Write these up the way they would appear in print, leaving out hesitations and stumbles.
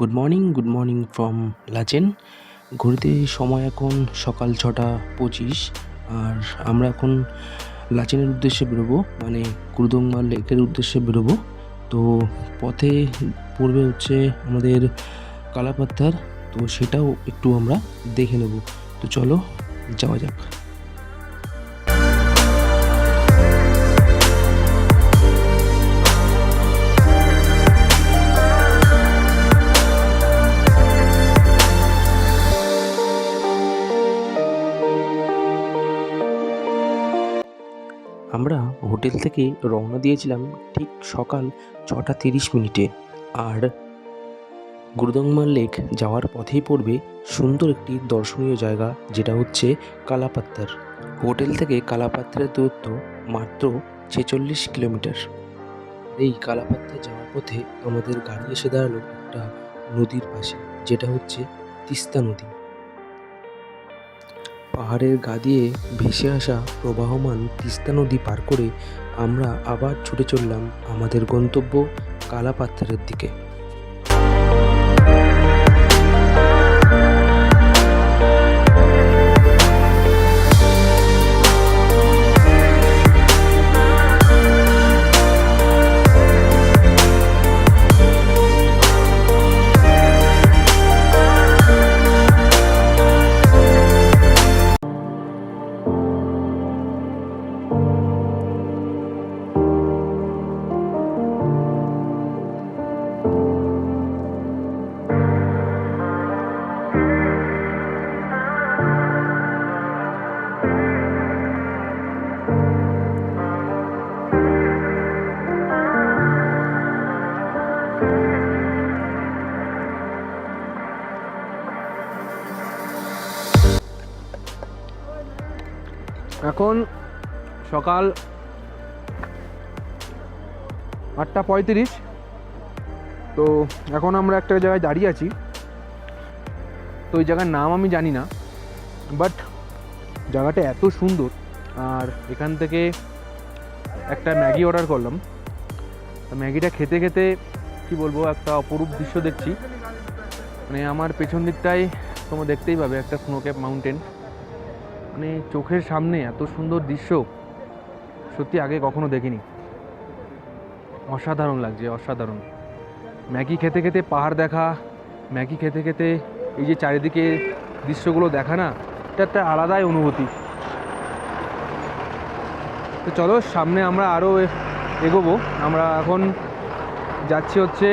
Good morning from Lachen. ঘড়িতে সময় এখন সকাল 6:25। আর আমরা এখন লাচেনের উদ্দেশ্যে বেরোবো, মানে গুরুদঙ্গা লেকের উদ্দেশ্যে বেরোবো। তো পথে পড়বে হচ্ছে আমাদের কালাপাত্থার, তো সেটাও একটু আমরা দেখে নেব। তো চলো যাওয়া যাক। আমরা হোটেল থেকে রওনা দিয়েছিলাম ঠিক সকাল 6:30। আর গুরুদঙ্গা লেক যাওয়ার পথেই পড়বে সুন্দর একটি দর্শনীয় জায়গা, যেটা হচ্ছে কালাপাত্থার। হোটেল থেকে কালাপাত্থারের দূরত্ব মাত্র 46 কিলোমিটার। এই কালাপাত্থা যাওয়ার পথে আমাদের গাড়ি এসে দাঁড়ালো একটা নদীর পাশে, যেটা হচ্ছে তিস্তা নদী। পাহাড়ের গা দিয়ে ভেসে আসা প্রবাহমান তিস্তা নদী পার করে আমরা আবার ছুটে চললাম আমাদের গন্তব্য কালাপাত্থারের দিকে। এখন সকাল 8:35। তো এখন আমরা একটা জায়গায় দাঁড়িয়ে আছি। তো ওই জায়গার নাম আমি জানি না, বাট জায়গাটা এত সুন্দর। আর এখান থেকে একটা ম্যাগি অর্ডার করলাম। ম্যাগিটা খেতে খেতে কি বলবো, একটা অপরূপ দৃশ্য দেখছি। মানে আমার পেছন দিকটায় তোমরা দেখতেই পাবে একটা স্নো ক্যাপ মাউন্টেন। মানে চোখের সামনে এত সুন্দর দৃশ্য সত্যি আগে কখনো দেখিনি। অসাধারণ লাগছে, অসাধারণ। ম্যাগি খেতে খেতে পাহাড় দেখা, ম্যাগি খেতে খেতে এই যে চারিদিকে দৃশ্যগুলো দেখা না, এটা একটা আলাদাই অনুভূতি। তো চলো সামনে আমরা আরও এগোবো। আমরা এখন যাচ্ছি হচ্ছে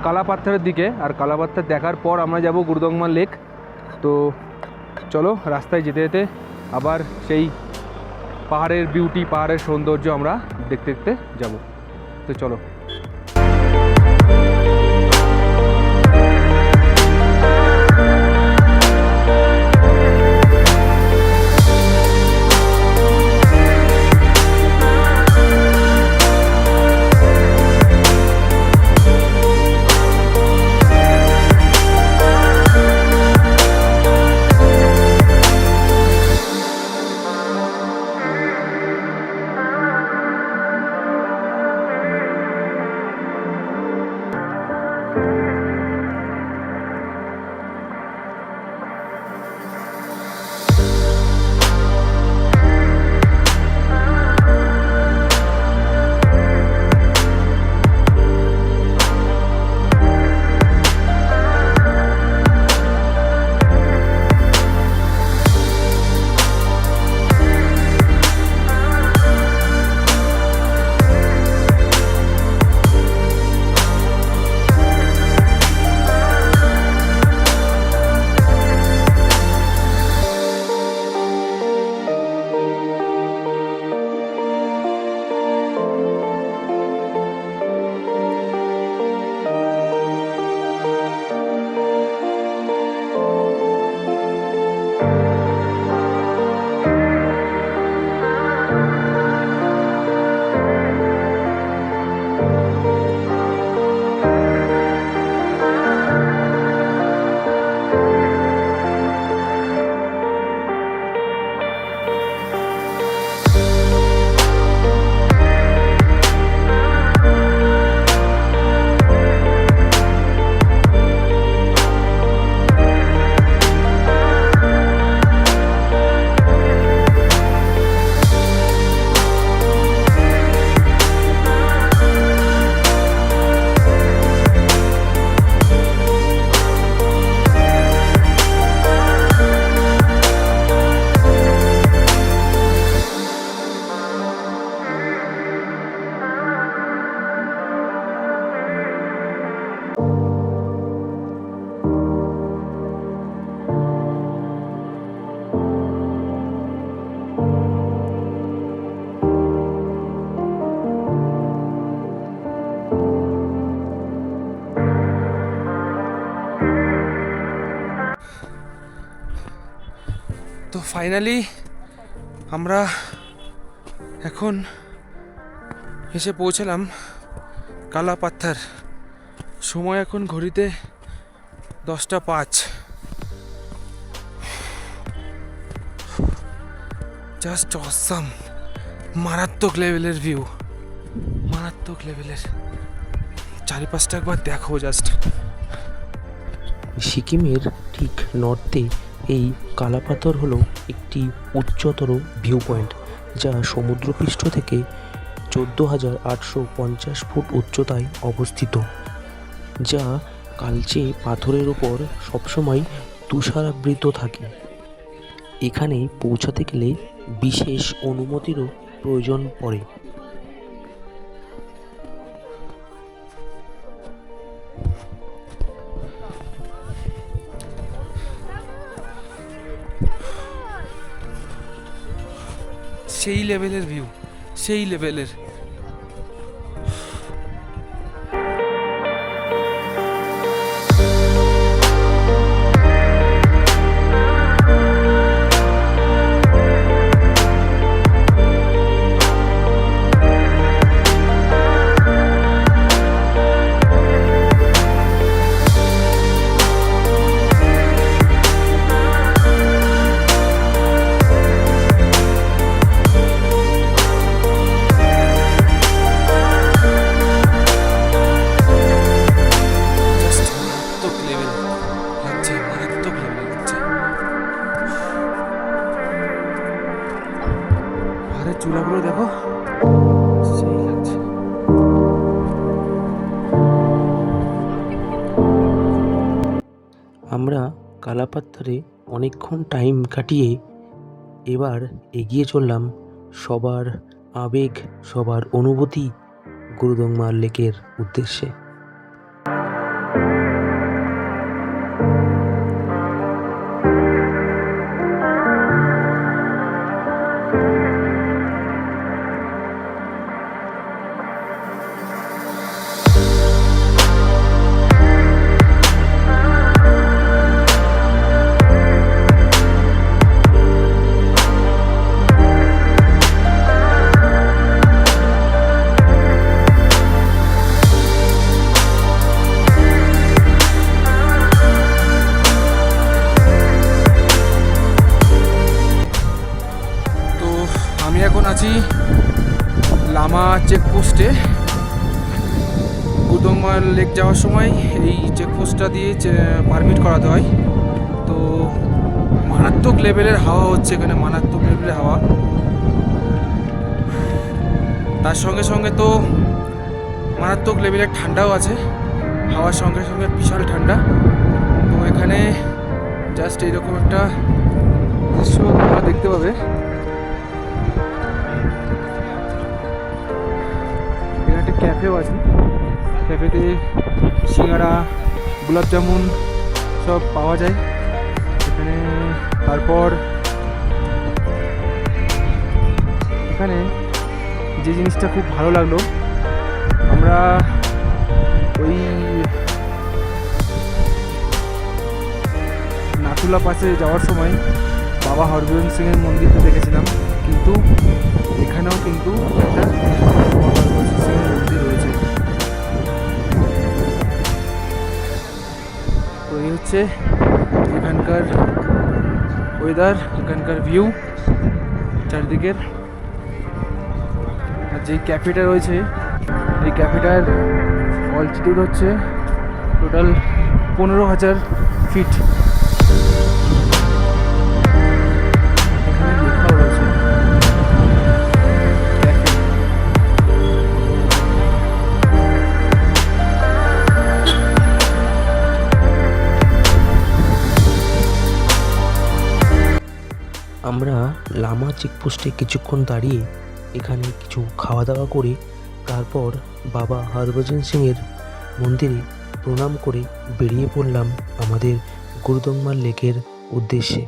কালাপাত্থারের দিকে। আর কালাপাত্থার দেখার পর আমরা যাব গুরুদঙ্গা লেক। তো চলো রাস্তায় যেতে যেতে আবার সেই পাহাড়ের বিউটি, পাহাড়ের সৌন্দর্য আমরা দেখতে দেখতে যাব। তো চলো। তো ফাইনালি আমরা এখন এসে পৌঁছালাম কালা পাথর। সময় এখন ঘড়িতে 10:05। জাস্ট অসাম, মারাত্মক লেভেলের ভিউ, মারাত্মক লেভেলের। চারিপাশটা একবার দেখো জাস্ট। সিকিমের ঠিক নর্থে এই কালাপাথর হলো একটি উচ্চতর ভিউ পয়েন্ট, যা সমুদ্রপৃষ্ঠ থেকে 14,850 ফুট উচ্চতায় অবস্থিত, যা কালচে পাথরের ওপর সবসময় তুষারাবৃত থাকে। এখানে পৌঁছাতে গেলে বিশেষ অনুমতিরও প্রয়োজন পড়ে। সেই লেভেলের ভিউ, সেই লেভেলের। চূড়াগুলো দেখো, সেই লাগছে। আমরা কালাপাথরে অনেকক্ষণ টাইম কাটিয়ে এবার এগিয়ে চললাম সবার আবেগ, সবার অনুভূতি গুরুদংমা লেকের উদ্দেশ্যে। আমি এখন আছি লামা চেকপোস্টে। গুরুদংমা লেক যাওয়ার সময় এই চেকপোস্টটা দিয়ে পারমিট করাতে হয়। তো মারাত্মক লেভেলের হাওয়া হচ্ছে এখানে, মারাত্মক লেভেলের হাওয়া। তার সঙ্গে সঙ্গে তো মারাত্মক লেভেলের ঠান্ডাও আছে, হাওয়ার সঙ্গে সঙ্গে বিশাল ঠান্ডা। তো এখানে জাস্ট এইরকম একটা দৃশ্য তোমরা দেখতে পাবে। একটা ক্যাফেও আছে, ক্যাফেতে সিঙ্গাড়া, গোলাপ জামুন সব পাওয়া যায় এখানে। তারপর এখানে যে জিনিসটা খুব ভালো লাগলো, আমরা ওই নাথুলা পাসে যাওয়ার সময় বাবা হরভজন সিংয়ের মন্দিরটা দেখেছিলাম, কিন্তু এখানেও কিন্তু একটা মন্দির রয়েছে। তো এই হচ্ছে এখানকার ওয়েদার, এখানকার ভিউ চারদিকের। আর যে ক্যাফেটা রয়েছে, এই ক্যাফেটার অল্টিটিউড হচ্ছে টোটাল 15,000 ফিট। এখানে লেখাও রয়েছে ক্যাফে। আমরা লামা চেকপোস্টে কিছুক্ষণ দাঁড়িয়ে এখানে কিছু খাওয়া দাওয়া করে তারপর বাবা হরভজন সিংয়ের মন্দিরে প্রণাম করে বেরিয়ে পড়লাম আমাদের গুরুদংমা লেকের উদ্দেশ্যে।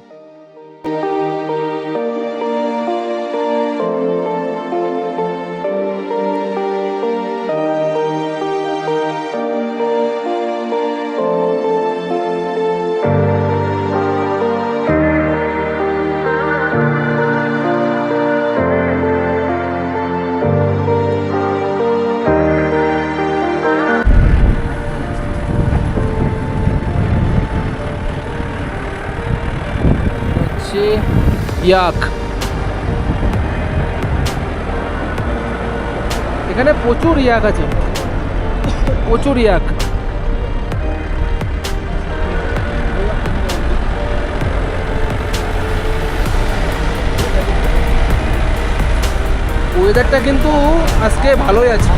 হচ্ছে ইয়াক। এখানে প্রচুর ইয়াক আছে, প্রচুর ইয়াক। ওয়েদারটা কিন্তু আজকে ভালোই আছে।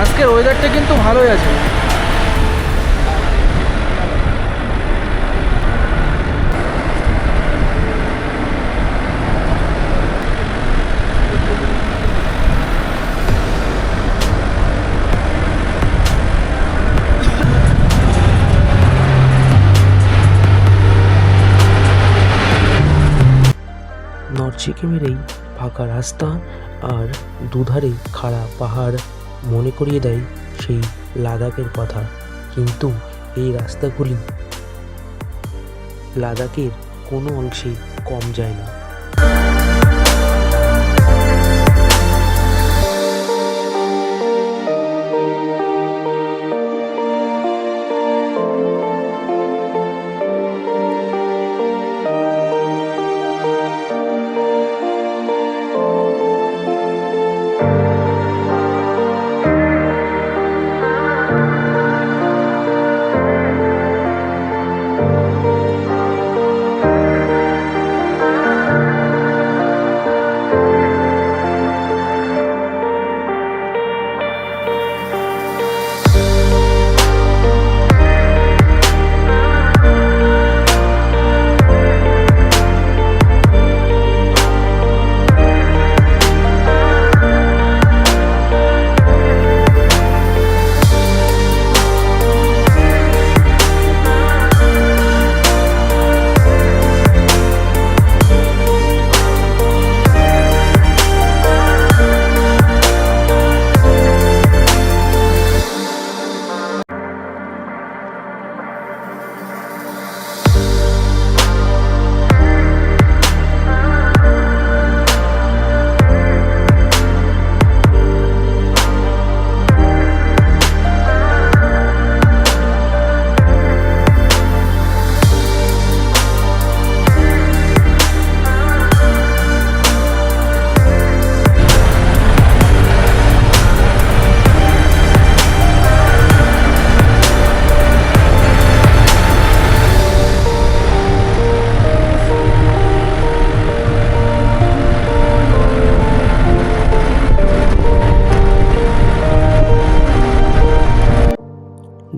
আজকের ওয়েদারটা কিন্তু ভালোই আছে। নর্থ সিকিমের এই ফাঁকা রাস্তা আর দুধারে খাড়া পাহাড় মনে করিয়ে দেয় সেই লাদাখের কথা। কিন্তু এই রাস্তাগুলি লাদাখের কোনো অংশে কম যায় না।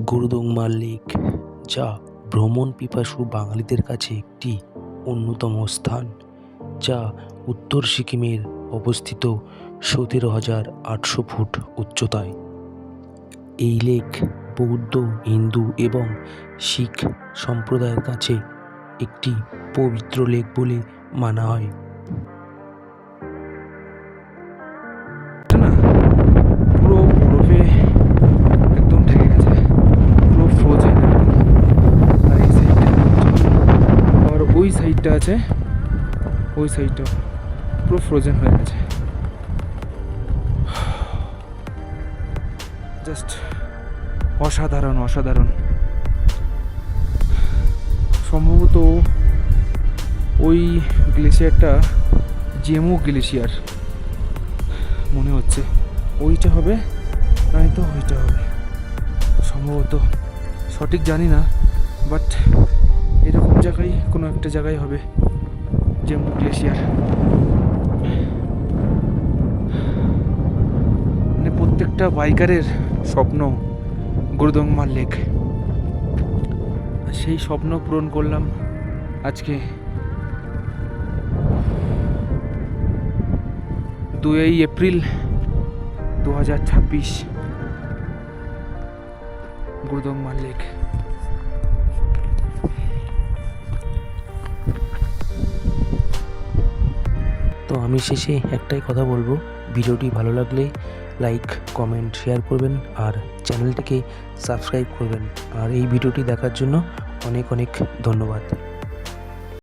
গুরুদংমা লেক, যা ভ্রমণ পিপাসু বাঙালিদের কাছে একটি অন্যতম স্থান, যা উত্তর সিকিমের অবস্থিত 17,800 ফুট উচ্চতায়। এই লেক বৌদ্ধ, হিন্দু এবং শিখ সম্প্রদায়ের কাছে একটি পবিত্র লেক বলে মানা হয়। পুরো বরফে একদম ঢেকে গেছে, পুরো ফ্রোজেন। আর এই সাইডটা আর ওই সাইডটা আছে, ওই সাইডটা পুরো ফ্রোজেন হয়ে গেছে। জাস্ট অসাধারণ, অসাধারণ। সম্ভবত ওই গ্লেশিয়ারটা জেমু গ্লেশিয়ার মনে হচ্ছে। ওইটা হবে নয়তো ওইটা হবে, সম্ভবত সঠিক জানি না, বাট এরকম জায়গায় কোনো একটা জায়গায় হবে জেমু গ্লেশিয়ার। মানে প্রত্যেকটা বাইকারের স্বপ্ন গুরুদংমা লেক। সেই স্বপ্ন পূরণ করলাম আজকে 2 এপ্রিল 2026, গুরুদংমা লেক। তো আমি শেষে একটাই কথা বলবো, ভিডিওটি ভালো লাগলে লাইক, কমেন্ট, শেয়ার করবেন আর চ্যানেলটিকে সাবস্ক্রাইব করবেন। আর এই ভিডিওটি দেখার জন্য অনেক অনেক ধন্যবাদ।